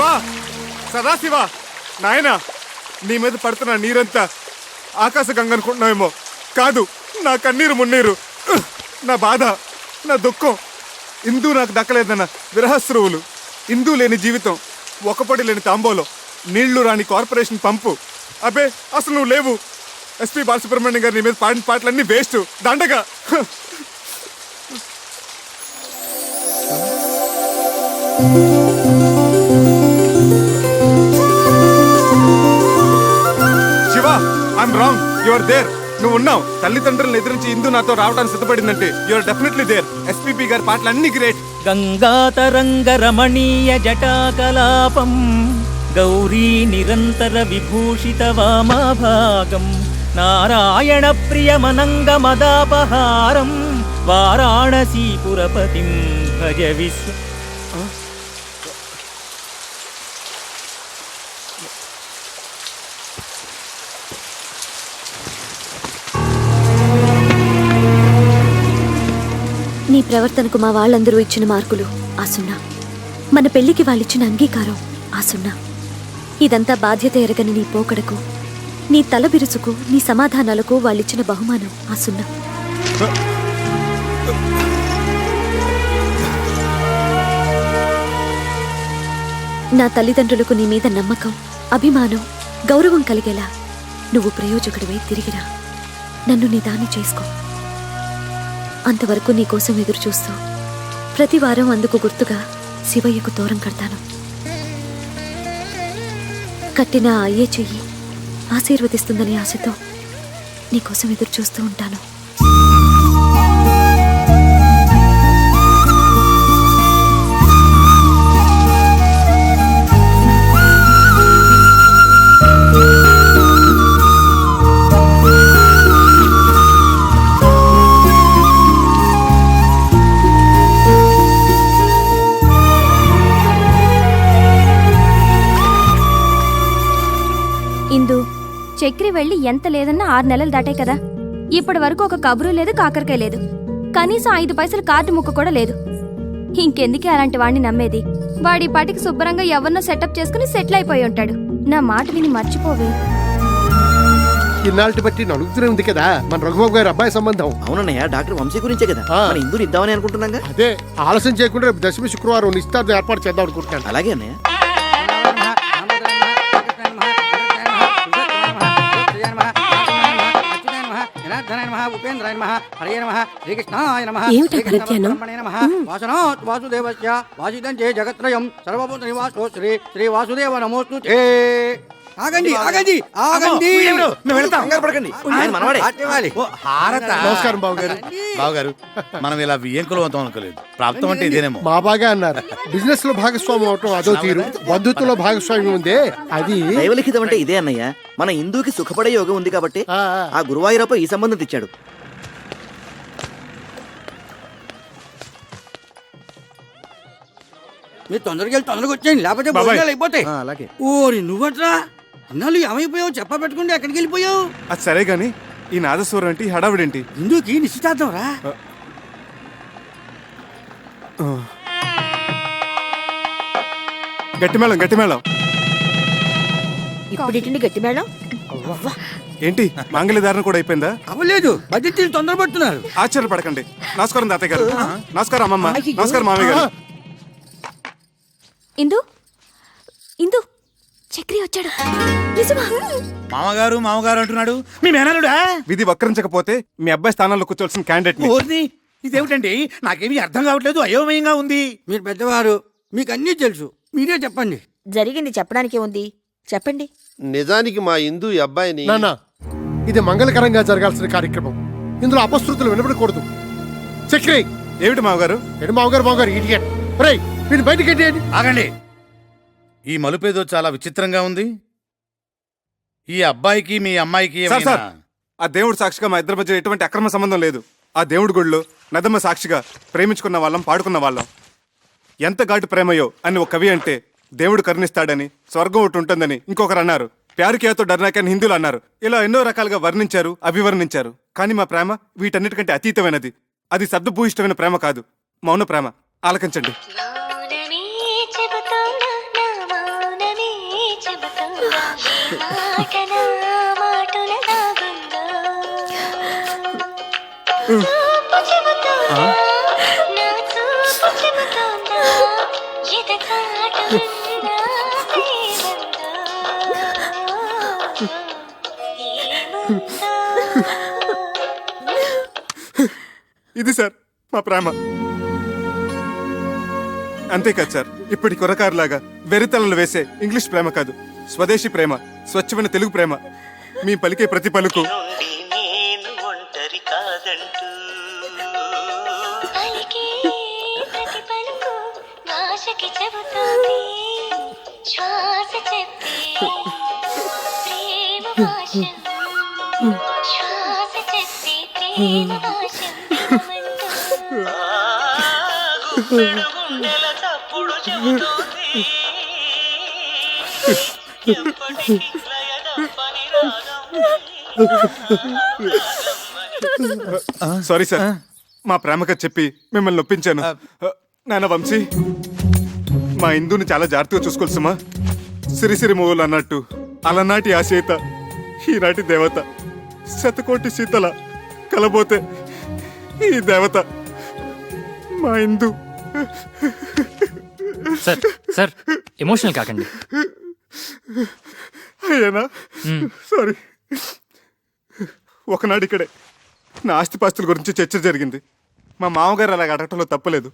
శివా, సదాశివా, నాయనా, నీ మీద పడుతున్న నీరంతా ఆకాశ గంగ అనుకుంటున్నావేమో. కాదు, నా కన్నీరు మున్నీరు, నా బాధ, నా దుఃఖం. ఇందు నాకు దక్కలేదన్న విరహస్రువులు, ఇందు లేని జీవితం, ఒకపడి లేని తాంబోలో, నీళ్లు రాని కార్పొరేషన్ పంపు. అబ్బే, అసలు నువ్వు లేవు. ఎస్పీ బాలసుబ్రహ్మణ్యం గారు నీ మీద పాడిన పాటలన్నీ వేస్ట్, దండగా. Shiva, I'm wrong, you are there. నువ్వు ఉన్నావు. తల్లిదండ్రులను ఎదిరించి ఇందు నాతో రావడానికి సిద్ధపడిందంటే you are definitely there. SPP గారి పాటలు అన్ని గ్రేట్. గంగాతరంగ రమణీయ జటాకలాపం గౌరీ నిరంతర విభూషిత వామభాగం నారాయణ ప్రియమనంగ మదాపహారం వారాణసీపురపతిం భజ విశ్వ. నీ ప్రవర్తనకు మా వాళ్ళందరూ ఇచ్చిన మార్కులు ఆ సున్నా, మన పెళ్లికి వాళ్ళిచ్చిన అంగీకారం ఆ సున్నా. ఇదంతా బాధ్యత ఎరగని నీ పోకడకు, నీ తల బిరుసుకు, నీ సమాధానాలకు వాళ్ళిచ్చిన బహుమానం ఆ సున్నా. నా తల్లిదండ్రులకు నీ మీద నమ్మకం, అభిమానం, గౌరవం కలిగేలా నువ్వు ప్రయోజకుడివై తిరిగిరా. నన్ను నీ దాన్ని చేసుకో. అంతవరకు నీకోసం ఎదురు చూస్తూ ప్రతి వారం అందుకు గుర్తుగా శివయ్యకు తోరం కడతాను. కట్టిన అయ్యే చెయ్యి ఆశీర్వదిస్తుందని ఆశతో నీకోసం ఎదురు చూస్తూ ఉంటాను. ఇందు, చక్రి వెళ్ళి ఎంత లేదన్నా 6 నెలలు దాటే కదా. ఇప్పటి వరకు ఒక కబురు లేదు, కాకరకాయ లేదు, కనీసం 5 పైసలు కార్డు ముక్క కూడా లేదు. ఇంకెందుకే అలాంటి వాడిని నమ్మేది? వాడి పాటికి శుభ్రంగా ఎవరినో సెటప్ చేసుకుని సెటిల్ అయిపోయి ఉంటాడు. నా మాట విని మర్చిపోవే. ఇన్నాళ్ళకి బట్టి నడుగుతూనే ఉంది కదా మన రఘుబాబు గారి అబ్బాయి సంబంధం. అవునన్నయ్య, డాక్టర్ వంశీ గురించే కదా మన ఇందుని ఇద్దామని అనుకుంటున్నాగా. అదే ఆలస్యం చేయకుండా రేపు దశమి శుక్రవారం నిశ్చితార్థం ఏర్పాటు చేద్దాం అనుకుంటున్నాను. అలాగే అన్నయ్య. జగత్రయం సర్వభూత నివాసో శ్రీ శ్రీ వాసుదేవ నమోస్తుతే. ఆగండి ఆగండి ఆగండి, నమస్కారం బావగారు. బావగారు, మనం ఇలా వియ్యంకులు అవుతాం అనుకోలేదు. ప్రాప్తం అంటే ఇదేనేమో. మా బాగా అన్నారు. బిజినెస్ లో భాగస్వామ్యం అవటం అదో తీరు, బంధుత్వంలో భాగస్వామ్యం ఉందే అది దైవలిఖితం అంటే ఇదే అన్నయ్య. మన హిందూకి సుఖపడే యోగం ఉంది కాబట్టి ఆ గురువాయూరప్ప ఈ సంబంధం తెచ్చాడు. మీరు తొందరగా వెళ్ళి తొందరగా వచ్చేయండి, లేకపోతే భోజనాలు అయిపోతాయి. అలాగే. ఓరి నువ్వట్రా, ఇన్నాళ్ళు ఏమైపోయావు చెప్పబెట్టుకుంటే ఎక్కడికి వెళ్ళిపోయావు? అది సరే గాని ఈ నాదస్వరం ఏంటి, హడావిడేంటి? ఇందుకి నిశ్చితార్థం రా. గట్టిమేళం గట్టిమేళం. ఇప్పుడు గట్టిమేళం ఏంటి, మాంగళ్యధారణ కూడా అయిపోయిందా? అవ్వలేదు, బడ్జెట్ తొందరపడుతున్నారు. ఆశ్చర్యపడకండి. నమస్కారం తాతయ్య గారు. నమస్కారం అమ్మమ్మ. నమస్కారం మామయ్య గారు. ఇందు, ఇందు, చక్రి వచ్చాడు. మామగారు మామగారు అంటున్నాడు. మీ మేనలుడా? విధి వక్రించకపోతే మీ అబ్బాయి స్థానంలో కూర్చోవలసిన క్యాండిడేట్. ఇదేమిటండి, నాకేమీ అర్థం కావట్లేదు, అయోమయంగా ఉంది. మీరు పెద్దవారు, మీకు అన్నీ తెలుసు, మీరే చెప్పండి. జరిగింది చెప్పడానికి ఉంది, చెప్పండి. నిజానికి మా ఇందు ఈ అబ్బాయిని నాన్న, ఇది మంగళకరంగా జరగాల్సిన కార్యక్రమం. ఇందులో అపశృతులు వినబడకూడదు. చక్రి, ఏమిటి మామగారు? ఏడు మామగారు మామగారు ఇడియట్. రేయ్, వీడిని బయటికి ఎట్టేయండి. ఆగండి, ఈ మలుపేదో చాలా విచిత్రంగా ఉంది. ఈ అబ్బాయికి మీ అమ్మాయికి ఆ దేవుడు సాక్షిగా మా ఇద్దరి మధ్య ఎటువంటి అక్రమ సంబంధం లేదు. ఆ దేవుడి గుడిలో నదమ్మ సాక్షిగా ప్రేమించుకున్న వాళ్ళం, పాడుకున్న వాళ్ళం. ఎంత ఘాటు ప్రేమయో అని ఒక కవి అంటే, దేవుడు కరుణిస్తాడని, స్వర్గం ఒకటి ఉంటుందని ఇంకొకరు అన్నారు. ప్యారుకియాతో డర్నాకని హిందువులు అన్నారు. ఇలా ఎన్నో రకాలుగా వర్ణించారు, అభివర్ణించారు. కానీ మా ప్రేమ వీటన్నిటికంటే అతీతమైనది. అది శబ్దభూయిష్టమైన ప్రేమ కాదు, మౌన ప్రేమ. ఆలకించండి. ఇది సార్ మా ప్రేమ. అంతేకాదు సార్, ఇప్పటి కురకారులాగా వెరితలలు వేసే ఇంగ్లీష్ ప్రేమ కాదు, స్వదేశీ ప్రేమ, స్వచ్ఛమైన తెలుగు ప్రేమ. మీ పలికే ప్రతి పలుకు సారీ సార్, మా ప్రేమగా చెప్పి మిమ్మల్ని నొప్పించాను. నాన్న వంశీ, మా ఇందుని చాలా జాగ్రత్తగా చూసుకోవాలి సుమా. సిరిసిరి మూవలు అన్నట్టు అలనాటి ఆ సీత ఈనాటి దేవత, శతకోటి సీతల కలబోతే ఈ దేవత మా ఇందు. సార్ సార్ ఎమోషనల్ కాకండి. అయ్యానా సారీ. ఒకనాడు ఇక్కడే నా ఆస్తిపాస్తుల గురించి చర్చ జరిగింది. మా మామగారు అలాగ అడగటంలో తప్పలేదు.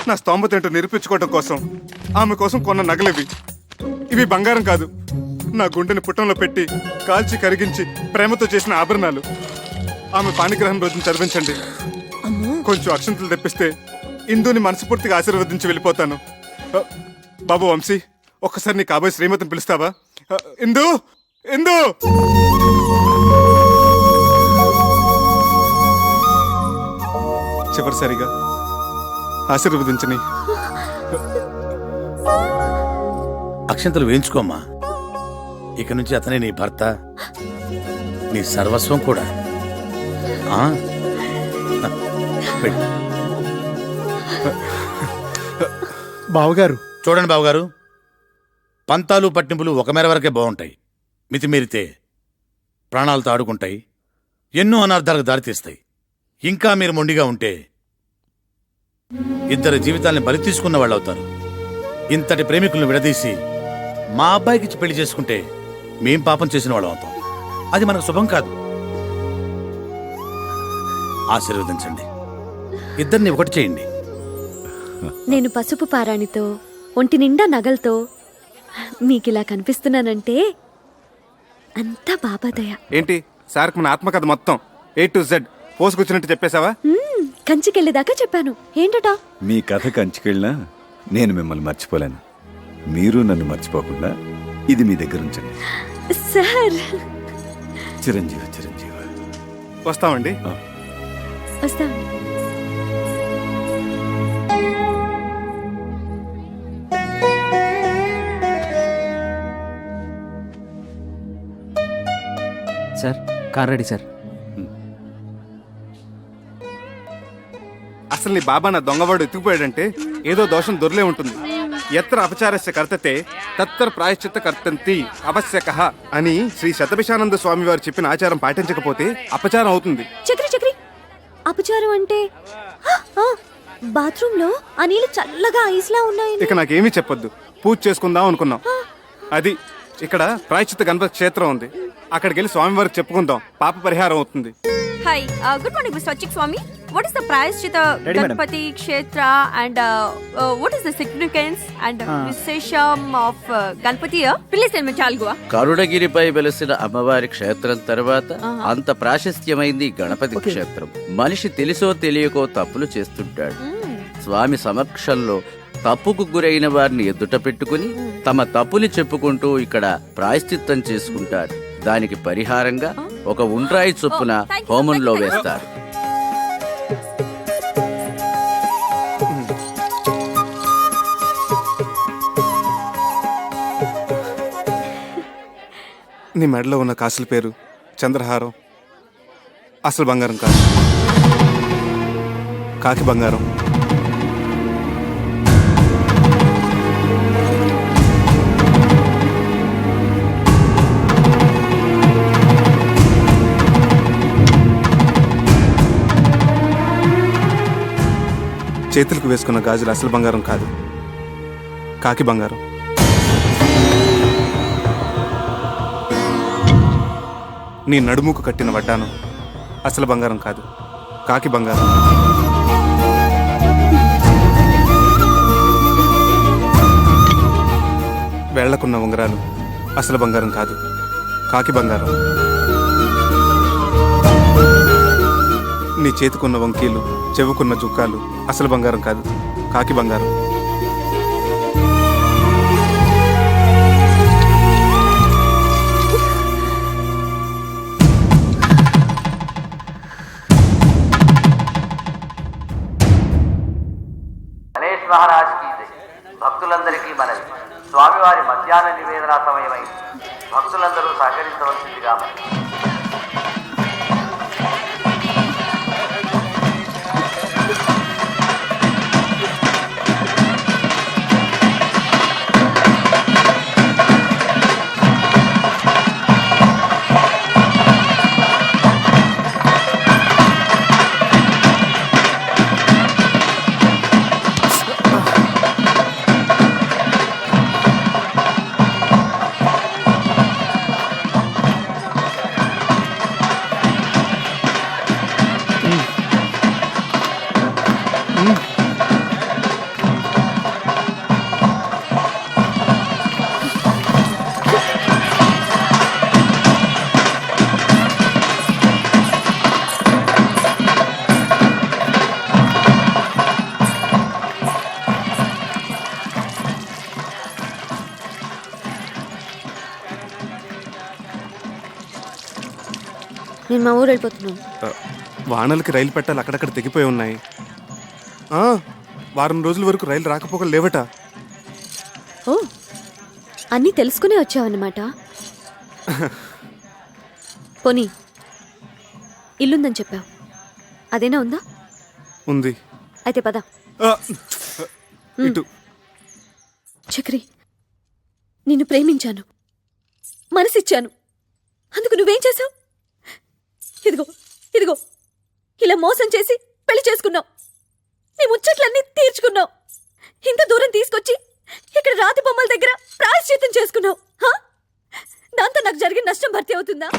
నా స్తోమత ఏంటో నిరూపించుకోవడం కోసం ఆమె కోసం కొన్న నగలివి. ఇవి బంగారం కాదు, నా గుండెని పుట్టంలో పెట్టి కాల్చి కరిగించి ప్రేమతో చేసిన ఆభరణాలు. ఆమె పాణిగ్రహం రోజున చదివించండి. కొంచెం అక్షంతలు తెప్పిస్తే ఇందుని మనస్ఫూర్తిగా ఆశీర్వదించి వెళ్ళిపోతాను. బాబు వంశీ, ఒక్కసారి నీ కాబోయే శ్రీమతిని పిలుస్తావా? ఇందు, ఇందు. చివరిసారిగా ఆశీర్వదించని. అక్షంతలు వేయించుకోమ్మా. ఇక నుంచి అతనే నీ భర్త, నీ సర్వస్వం కూడా. వెళ్ళు. బావగారు చూడండి బావగారు, పంతాలు పట్టింపులు ఒక మేర వరకే బాగుంటాయి. మితిమీరితే ప్రాణాలతో ఆడుకుంటాయి, ఎన్నో అనార్థాలకు దారితీస్తాయి. ఇంకా మీరు మొండిగా ఉంటే ఇద్దరు జీవితాల్ని బలి తీసుకున్న వాళ్ళు అవుతారు. ఇంతటి ప్రేమికులను విడదీసి మా అబ్బాయికి పెళ్లి చేసుకుంటే మేం పాపం చేసిన వాళ్ళం అవుతాం. అది మనకు శుభం కాదు. ఆశీర్వదించండి, ఇద్దరిని ఒకటి చేయండి. నేను పసుపు పారాణితో ఒంటి నిండా నగలతో మీకిలా కనిపిస్తున్నానంటే అంతా బాబాదయ. ఏంటి సార్కి మన ఆత్మకథ మొత్తం A to Z పోసుకొచ్చినట్టు చెప్పేశావా? కంచికెళ్ళేదాకా చెప్పాను. ఏంటట? మీ కథ కంచికెళ్ళినా నేను మిమ్మల్ని మర్చిపోలేను. మీరు నన్ను మర్చిపోకుండా ఇది మీ దగ్గర ఉంచండి. సార్, చిరంజీవి చిరంజీవి. వస్తామండి. వస్తాం. Sir car ready sir. అసలు నీ బాబా నా దొంగవాడు ఎత్తుకుపోయాడంటే ఏదో దోషం దొరలే ఉంటుంది. ఎత్ర అపచారస్య కర్తతే తత్తర ప్రాయశ్చిత్త కర్తంతి అవశ్యకః అని శ్రీ శతభిషానంద స్వామి వారు చెప్పిన ఆచారం పాటించకపోతే అపచారం అవుతుంది. చక్రి చక్రి, అపచారం అంటే బాత్రూమ్ లో ఆ నీళ్ళు చల్లగా ఐస్లా ఉన్నాయి. ఇక నాకేమీ చెప్పొద్దు, పూజ చేసుకుందాం అనుకున్నాం. అది ఇక్కడ ప్రాయశ్చిత్త గణపతి క్షేత్రం ఉంది, అక్కడికి వెళ్ళి స్వామి వారికి చెప్పుకుందాం, పాప పరిహారం అవుతుంది. Hi, good morning Mister Achik Swami. What is the Prayaschitta Ganapati Kshetra and what is the significance and విశేషం of Ganapati? Please tell me చాల్గువా. కరుణగిరిపై వెలసిన అమ్మవారి క్షేత్రం తర్వాత అంత ప్రాశస్త్యమైంది గణపతి క్షేత్రం. మనిషి తెలిసో తెలియకో తప్పులు చేస్తుంటాడు. స్వామి సమక్షంలో తప్పుకు గురైన వారిని ఎదుట పెట్టుకుని తమ తప్పుని చెప్పుకుంటూ ఇక్కడ ప్రాయశ్చిత్తం చేసుకుంటారు. దానికి పరిహారంగా ఒక ఉండ్రాయి చొప్పున హోమంలో వేస్తారు. నీ మెడలో ఉన్న కాసుల పేరు చంద్రహారం. అసలు బంగారం కాదు, కాకి బంగారం. చేతులకు వేసుకున్న గాజులు అసలు బంగారం కాదు, కాకి బంగారం. నీ నడుముకు కట్టిన వడ్డానం అసలు బంగారం కాదు, కాకి బంగారం. వేళ్లకున్న ఉంగరాలు అసలు బంగారం కాదు, కాకి బంగారం. నీ చేతికున్న వంకీలు, చెవుకున్న జుక్కాలు అసలు బంగారం కాదు, కాకి బంగారం. గణేష్ మహారాజ్ కీ జై. భక్తులందరికీ మనవి, స్వామివారి మధ్యాహ్న నివేదన సమయమై భక్తులందరూ సహకరించవలసిందిగా మనవి. నేను మా ఊరు వెళ్ళిపోతున్నాను. వానలకి రైలు పెట్టాలి అక్కడక్కడ తెగిపోయి ఉన్నాయి. వారం రోజుల వరకు రైలు రాకపోకలు లేవట. ఓ, అన్నీ తెలుసుకునే వచ్చావన్నమాట. పోనీ ఇల్లుందని చెప్పావు, అదేనా ఉందా? ఉంది. అయితే పద. ఇటు. చక్రి, నిన్ను ప్రేమించాను, మనసిచ్చాను. అందుకు నువ్వేం చేశావు? ఇదిగో ఇదిగో ఇలా మోసం చేసి పెళ్లి చేసుకున్నావు. నీ ముచ్చట్లన్నీ తీర్చుకున్నావు. ఇంత దూరం తీసుకొచ్చి ఇక్కడ రాతి బొమ్మల దగ్గర ప్రాయశ్చిత్తం చేసుకున్నావు. దాంతో నాకు జరిగిన నష్టం భర్తీ అవుతుందా?